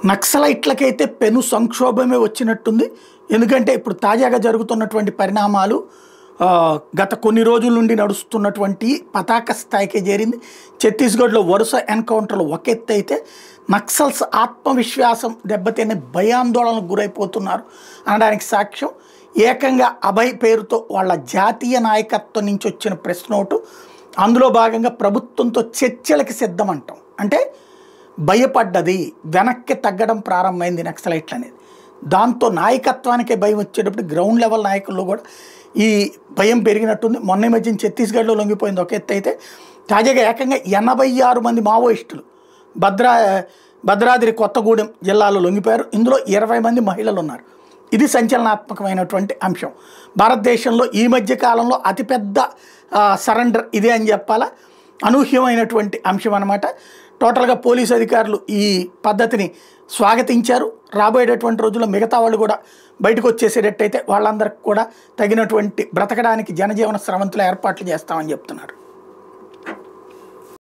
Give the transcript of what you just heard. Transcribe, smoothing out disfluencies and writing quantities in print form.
నక్సలైట్లకైతే పెను సంక్షోభమే వచ్చినట్టుంది. ఎందుకంటే ఇప్పుడు తాజాగా జరుగుతున్నటువంటి పరిణామాలు గత కొన్ని రోజుల నుండి నడుస్తున్నటువంటి పతాక స్థాయికి చేరింది. ఛత్తీస్గఢ్లో వరుస ఎన్కౌంటర్లు ఒక ఎత్తు అయితే నక్సల్స్ ఆత్మవిశ్వాసం దెబ్బతిని భయాందోళనకు గురైపోతున్నారు అనడానికి సాక్ష్యం ఏకంగా అభయ్ పేరుతో వాళ్ళ జాతీయ నాయకత్వం నుంచి వచ్చిన ప్రెస్ నోటు. అందులో భాగంగా ప్రభుత్వంతో చర్చలకి సిద్ధమంటాం. అంటే భయపడ్డది, వెనక్కి తగ్గడం ప్రారంభమైంది నక్సలైట్లు అనేది. దాంతో నాయకత్వానికే భయం వచ్చేటప్పుడు గ్రౌండ్ లెవెల్ నాయకుల్లో కూడా ఈ భయం పెరిగినట్టుంది. మొన్న మధ్య ఛత్తీస్గఢ్లో లొంగిపోయింది ఒక ఎత్తు అయితే, తాజాగా ఏకంగా 86 మంది మావోయిస్టులు భద్రాద్రి కొత్తగూడెం జిల్లాలో లొంగిపోయారు. ఇందులో 20 మంది మహిళలు ఉన్నారు. ఇది సంచలనాత్మకమైనటువంటి అంశం. భారతదేశంలో ఈ మధ్య కాలంలో అతిపెద్ద సరెండర్ ఇదే అని చెప్పాలా. అనూహ్యమైనటువంటి అంశం అన్నమాట. టోటల్గా పోలీసు అధికారులు ఈ పద్ధతిని స్వాగతించారు. రాబోయేటటువంటి రోజుల్లో మిగతా వాళ్ళు కూడా బయటకు వచ్చేసేటట్టయితే వాళ్ళందరికీ కూడా తగినటువంటి బ్రతకడానికి జనజీవన స్రవంతుల ఏర్పాట్లు చేస్తామని చెప్తున్నారు.